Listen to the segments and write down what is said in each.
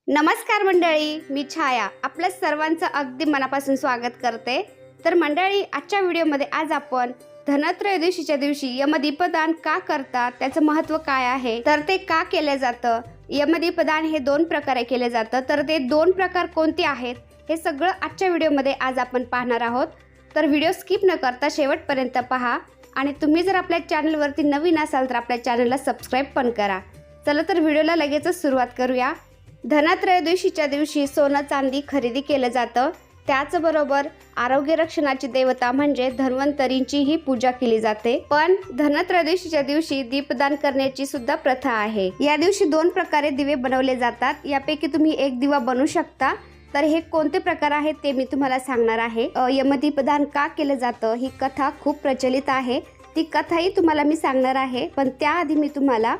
नमस्कार मंडळी, मी छाया आपल्या सर्वांचं अगदी मनापासून स्वागत करते। तर मंडळी, आजच्या व्हिडिओमध्ये आज आपण धनत्रयोदशीच्या दिवशी यमदीपदान का करतात, त्याचं महत्त्व काय आहे, तर ते का केले जातं, यमदीपदान हे दोन प्रकारे केले जातं, तर ते दोन प्रकार कोणते आहेत हे सगळं आजच्या व्हिडिओमध्ये आज आपण पाहणार आहोत। तर व्हिडिओ स्किप न करता शेवटपर्यंत पहा आणि तुम्ही जर आपल्या चॅनलवरती नवीन असाल तर आपल्या चॅनलला सबस्क्राइब पण करा। चला तर व्हिडिओला लगेचच सुरुवात करूया। धनत्रयोदशीच्या दिवशी सोनं चांदी खरेदी केलं जातं। त्याचबरोबर आरोग्य रक्षणाची देवता म्हणजे धन्वंतरींचीही पूजा केली जाते। पण धनत्रयोदशीच्या दिवशी दीपदान करण्याची सुद्धा प्रथा आहे। या दिवशी दोन प्रकारे दिवे बनवले जातात, यापैकी तुम्ही एक दिवा बनवू शकता। तर हे कोणते प्रकार आहेत ते मी तुम्हाला सांगणार आहे। यमदीपदान का केलं जातं ही कथा खूप प्रचलित आहे, ती कथाही तुम्हाला मी सांगणार आहे। पण त्याआधी मी तुम्हाला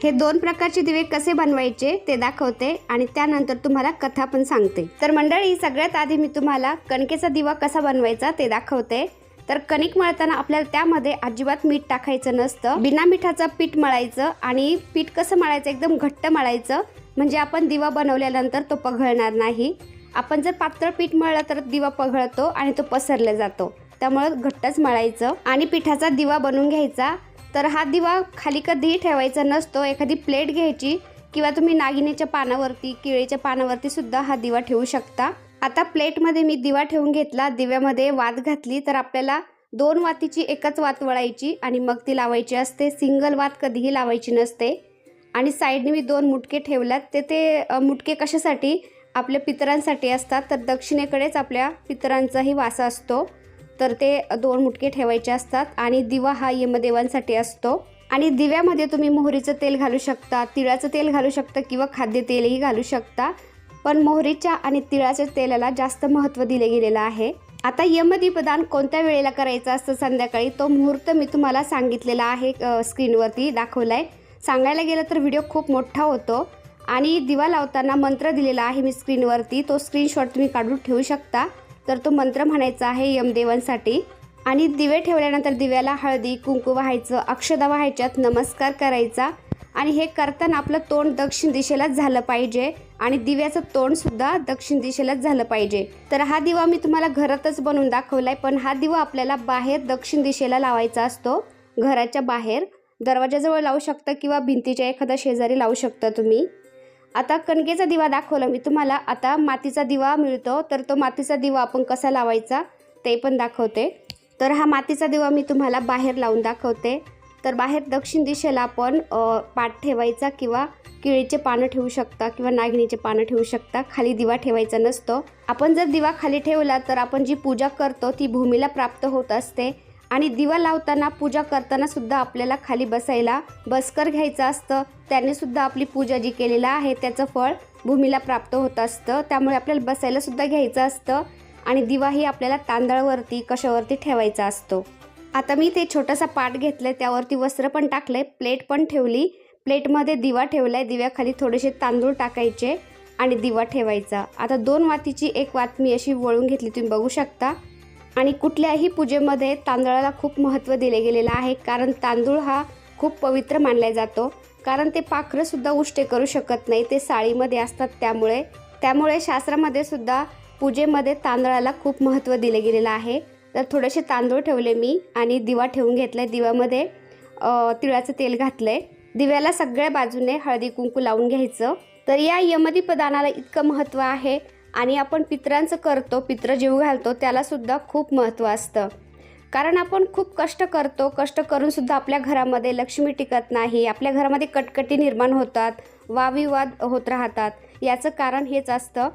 हे दोन प्रकारचे दिवे कसे बनवायचे ते दाखवते आणि त्यानंतर तुम्हाला कथा पण सांगते। तर मंडळी, सगळ्यात आधी मी तुम्हाला कणकेचा दिवा कसा बनवायचा ते दाखवते। तर कणिक मळताना आपल्याला त्यामध्ये अजिबात मीठ टाकायचं नसतं, बिना मिठाचं पीठ मळायचं आणि पीठ कसं मळायचं, एकदम घट्ट मळायचं, म्हणजे आपण दिवा बनवल्यानंतर तो पघळणार नाही। आपण जर पातळ पीठ मळलं तर दिवा पघळतो आणि तो पसरला जातो, त्यामुळे घट्टच मळायचं आणि पिठाचा दिवा बनवून घ्यायचा। तर हा दिवा खाली कधीही ठेवायचा नसतो, एखादी प्लेट घ्यायची किंवा तुम्ही नागिनीच्या पानावरती, केळीच्या पानावरती सुद्धा हा दिवा ठेवू शकता। आता प्लेटमध्ये मी दिवा ठेवून घेतला, दिव्यामध्ये वात घातली, तर आपल्याला दोन वातीची एकच वात वळायची आणि मग ती लावायची असते, सिंगल वात कधीही लावायची नसते। आणि साईडने मी दोन मुटके ठेवल्यात, ते मुटके कशासाठी, आपल्या पितरांसाठी असतात। तर दक्षिणेकडेच आपल्या पितरांचाही वासा असतो, तर ते दोन मुटके ठेवायचे असतात आणि दिवा हा यमदेवांसाठी असतो। आणि दिव्यामध्ये तुम्ही मोहरीचं तेल घालू शकता, तिळाचं तेल घालू शकता किंवा खाद्यतेलही घालू शकता, पण मोहरीच्या आणि तिळाच्या तेलाला जास्त महत्त्व दिले गेलेलं आहे। आता यमदीपदान कोणत्या वेळेला करायचं असतं, संध्याकाळी, तो मुहूर्त मी तुम्हाला सांगितलेला आहे, स्क्रीनवरती दाखवला आहे। सांगायला गेलं तर व्हिडिओ खूप मोठा होतो आणि दिवा लावताना मंत्र दिलेला आहे मी स्क्रीनवरती, तो स्क्रीनशॉट तुम्ही काढून ठेवू शकता। तर तो मंत्र म्हणायचा आहे यमदेवांसाठी। आणि दिवे ठेवल्यानंतर दिव्याला हळदी कुंकू वाहायचं, अक्षता वाहायच्यात, नमस्कार करायचा आणि हे करताना आपलं तोंड दक्षिण दिशेलाच झालं पाहिजे आणि दिव्याचं तोंडसुद्धा दक्षिण दिशेलाच झालं पाहिजे। तर हा दिवा मी तुम्हाला घरातच बनवून दाखवला आहे, पण हा दिवा आपल्याला बाहेर दक्षिण दिशेला लावायचा असतो, घराच्या बाहेर दरवाजाजवळ लावू शकता किंवा भिंतीच्या एखाद्या शेजारी लावू शकता तुम्ही। आता कणकेचा दिवा दाखवला मी तुम्हाला, आता मातीचा दिवा मिळतो, तर तो मातीचा दिवा आपण कसा लावायचा ते पण दाखवते। तर हा मातीचा दिवा मी तुम्हाला बाहेर लावून दाखवते। तर बाहेर दक्षिण दिशेला आपण पाट ठेवायचा किंवा केळीचे पानं ठेवू शकता किंवा नागिनीचे पानं ठेवू शकता, खाली दिवा ठेवायचा नसतो। आपण जर दिवा खाली ठेवला तर आपण जी पूजा करतो ती भूमीला प्राप्त होत असते आणि दिवा लावताना, पूजा करताना सुद्धा आपल्याला खाली बसायला बसकर घ्यायचं असतं, त्याने सुद्धा आपली पूजा जी केलेली आहे त्याचं फळ भूमीला प्राप्त होत असतं, त्यामुळे आपल्याला बसायला सुद्धा घ्यायचं असतं आणि दिवाही आपल्याला तांदळावरती, कशावरती ठेवायचा असतो। आता मी ते छोटासा पाट घेतलं, त्यावरती वस्त्र पण टाकले, प्लेट पण ठेवली, प्लेटमध्ये दिवा ठेवलाय, दिव्याखाली थोडेसे तांदूळ टाकायचे आणि दिवा ठेवायचा। आता दोन वातीची एक वात मी अशी वळून घेतली, तुम्ही बघू शकता। आणि कुठल्याही पूजेमध्ये तांदळाला खूप महत्त्व दिले गेलेलं आहे, कारण तांदूळ हा खूप पवित्र मानला जातो, कारण ते पाखरंसुद्धा उष्टे करू शकत नाही, ते साळीमध्ये असतात, त्यामुळे शास्त्रामध्ये सुद्धा पूजेमध्ये तांदळाला खूप महत्त्व दिले गेलेलं आहे। तर थोडेसे तांदूळ ठेवले मी आणि दिवा ठेवून घेतला, दिव्यामध्ये तिळाचं तेल घातलंय, दिव्याला सगळ्या बाजूने हळदी कुंकू लावून घ्यायचं। तर या यमदीपदानाला इतकं महत्त्व आहे आणि आपण पितरांचं करतो, पित्र जेवू घालतो, त्यालासुद्धा खूप महत्त्व असतं, कारण आपण खूप कष्ट करतो, कष्ट करूनसुद्धा आपल्या घरामध्ये लक्ष्मी टिकत नाही, आपल्या घरामध्ये कटकटी निर्माण होतात, वादविवाद होत राहतात। याचं कारण हेच असतं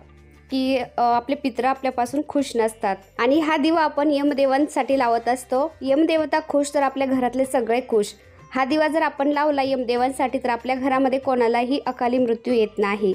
की आपले पित्र आपल्यापासून खुश नसतात आणि हा दिवा आपण यमदेवांसाठी लावत असतो। यमदेवता खुश तर आपल्या घरातले सगळे खुश। हा दिवा जर आपण लावला यमदेवांसाठी तर आपल्या घरामध्ये कोणालाही अकाली मृत्यू येत नाही,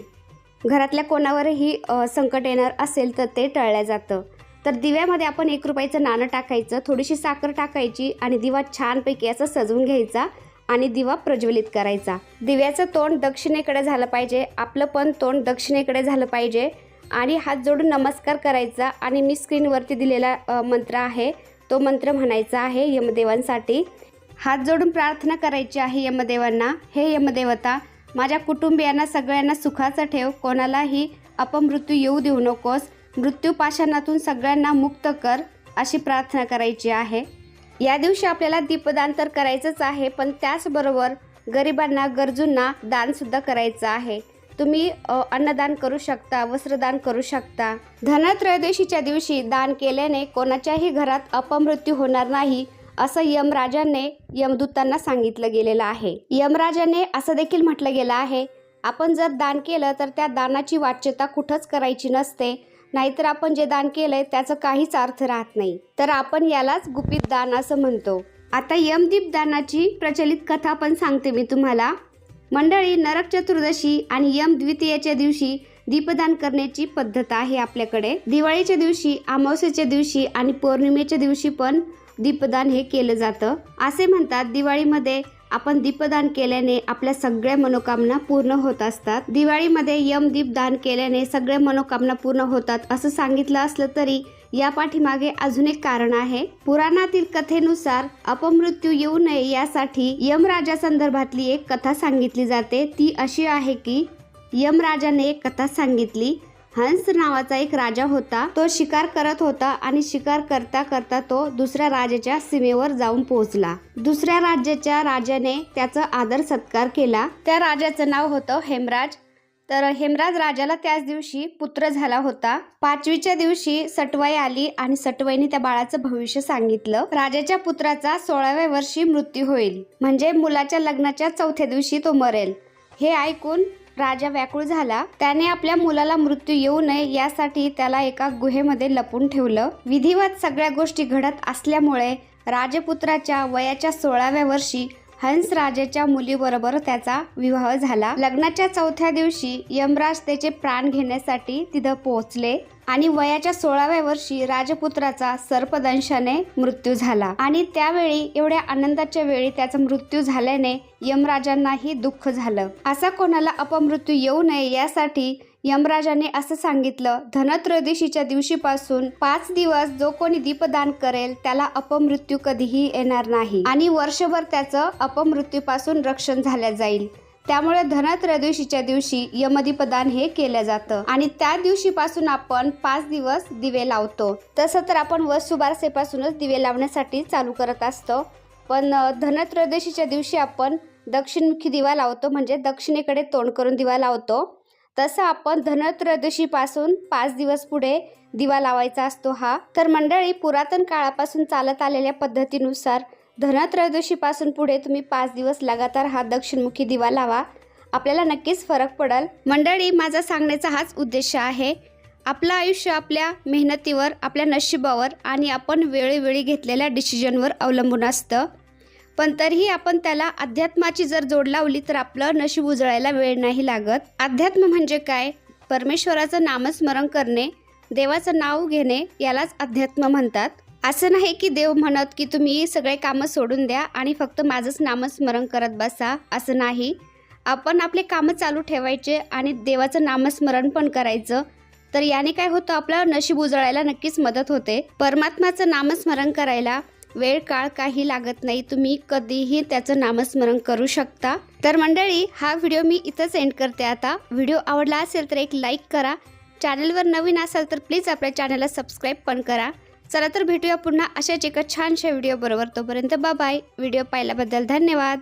घरातल्या कोणावरही संकट येणार असेल तर ते टळलं जातं। तर दिव्यामध्ये आपण 1 रुपयाचं नाणं टाकायचं, थोडीशी साखर टाकायची आणि दिवा छानपैकी असं सजवून घ्यायचा आणि दिवा प्रज्वलित करायचा। दिव्याचं तोंड दक्षिणेकडे झालं पाहिजे, आपलं पण तोंड दक्षिणेकडे झालं पाहिजे आणि हात जोडून नमस्कार करायचा आणि मी स्क्रीनवरती दिलेला मंत्र आहे तो मंत्र म्हणायचा आहे यमदेवांसाठी। हात जोडून प्रार्थना करायची आहे यमदेवांना, हे यमदेवता, माझ्या कुटुंबियांना सगळ्यांना सुखाचं ठेव, कोणालाही अपमृत्यू येऊ देऊ नकोस, मृत्यू पाशाणातून सगळ्यांना मुक्त कर, अशी प्रार्थना करायची आहे। या दिवशी आपल्याला दीपदान तर करायचंच आहे, पण त्याचबरोबर गरिबांना गरजूंना दानसुद्धा करायचं आहे। तुम्ही अन्नदान करू शकता, वस्त्रदान करू शकता। धनत्रयोदशीच्या दिवशी दान केल्याने कोणाच्याही घरात अपमृत्यू होणार नाही, असं यमराजाने यमदूतांना सांगितलं गेलेलं आहे। यमराजाने असं देखील म्हटलं गेलं आहे, आपण जर दान केलं तर त्या दानाची वाच्यता कुठंच करायची नसते, नाहीतर आपण जे दान केलंय त्याचं काहीच अर्थ राहत नाही, तर आपण यालाच गुपित दान असं म्हणतो। आता यमदीप दानाची प्रचलित कथा पण सांगते मी तुम्हाला। मंडळी, नरक चतुर्दशी आणि यम द्वितीयेच्या दिवशी दीपदान करण्याची पद्धत आहे आपल्याकडे। दिवाळीच्या दिवशी, अमावस्येच्या दिवशी आणि पौर्णिमेच्या दिवशी पण दीपदान हे केलं जातं। असे म्हणतात, दिवाळीमध्ये आपण दीपदान केल्याने आपल्या सगळ्या मनोकामना पूर्ण होत असतात। दिवाळीमध्ये यमदीप दान केल्याने सगळ्या मनोकामना पूर्ण होतात असं सांगितलं असलं तरी या पाठीमागे अजून एक कारण आहे। पुराणातील कथेनुसार अपमृत्यू येऊ नये यासाठी यमराजा संदर्भातली एक कथा सांगितली जाते। ती अशी आहे की यमराजाने एक कथा सांगितली। हंस नावाचा एक राजा होता, तो शिकार करत होता आणि शिकार करता करता तो दुसऱ्या राजाच्या सीमेवर जाऊन पोहोचला। दुसऱ्या राज्याच्या राजाने त्याचा आदर सत्कार केला। त्या राजाचं नाव होतं हेमराज। तर हेमराज राजाला त्याच दिवशी पुत्र झाला होता। 5वीच्या दिवशी सटवाई आली आणि सटवाईने त्या बाळाचं भविष्य सांगितलं। राजाच्या पुत्राचा 16व्या वर्षी मृत्यू होईल, म्हणजे मुलाच्या लग्नाच्या 4थ्या दिवशी तो मरेल। हे ऐकून राजा व्याकुळ झाला। त्याने आपल्या मुलाला मृत्यू येऊ नये यासाठी त्याला एका गुहेमध्ये लपून ठेवलं। विधिवत सगळ्या गोष्टी घडत असल्यामुळे राजपुत्राच्या वयाच्या 16व्या वर्षी हंस राजाच्या मुलीबरोबर त्याचा विवाह झाला। लग्नाच्या 4थ्या दिवशी यमराज त्याचे प्राण घेण्यासाठी तिथं पोहोचले आणि वयाच्या 16व्या वर्षी राजपुत्राचा सर्पदंशाने मृत्यू झाला। आणि त्यावेळी एवढ्या आनंदाच्या वेळी त्याचा मृत्यू झाल्याने यमराजांनाही दुःख झालं। असा कोणाला अपमृत्यू येऊ नये यासाठी यमराजाने असं सांगितलं, धनत्रयोदशीच्या दिवशीपासून 5 दिवस जो कोणी दीपदान करेल त्याला अपमृत्यू कधीही येणार नाही आणि वर्षभर त्याचं अपमृत्यूपासून रक्षण झालं जाईल। त्यामुळे धनत्रयोदशीच्या दिवशी यमदीपदान हे केलं जातं आणि त्या दिवशीपासून आपण 5 दिवस दिवे लावतो। तसं तर आपण वसुबारसेपासूनच दिवे लावण्यासाठी चालू करत असतो, पण धनत्रयोदशीच्या दिवशी आपण दक्षिणमुखी दिवा लावतो, म्हणजे दक्षिणेकडे तोंड करून दिवा लावतो। तसं आपण धनत्रयोदशीपासून 5 दिवस पुढे दिवा लावायचा असतो हा। तर मंडळी, पुरातन काळापासून चालत आलेल्या पद्धतीनुसार धनत्रयोदशीपासून पुढे तुम्ही 5 दिवस लगातार हा दक्षिणमुखी दिवा लावा, आपल्याला नक्कीच फरक पडेल। मंडळी, माझा सांगण्याचा हाच उद्देश आहे। आपलं आयुष्य आपल्या मेहनतीवर, आपल्या नशिबावर आणि आपण वेळोवेळी घेतलेल्या डिसिजनवर अवलंबून असतं, पण तरीही आपण त्याला अध्यात्माची जर जोड लावली तर आपलं नशीब उजळायला वेळ नाही लागत। अध्यात्म म्हणजे काय? परमेश्वराचं नामस्मरण करणे, देवाचं नाव घेणे, यालाच अध्यात्म म्हणतात। असं नाही की देव म्हणत की तुम्ही सगळे कामं सोडून द्या आणि फक्त माझंच नामस्मरण करत बसा, असं नाही। आपण आपले कामं चालू ठेवायचे आणि देवाचं नामस्मरण पण करायचं, तर याने काय होतं, आपलं नशीब उजळायला नक्कीच मदत होते। परमात्माचं नामस्मरण करायला वेळ काळ काही लागत नाही, तुम्ही कधीही त्याचं नामस्मरण करू शकता। तर मंडळी, हा व्हिडिओ मी इथंच एंड करते। आता व्हिडिओ आवडला असेल तर एक लाईक करा, चॅनलवर नवीन असाल तर प्लीज आपल्या चॅनलला सबस्क्राईब पण करा। चला तर भेटूया पुन्हा अशाच एका छानशा व्हिडिओ बरोबर। तोपर्यंत बाय बाय। व्हिडिओ पाहिल्याबद्दल धन्यवाद।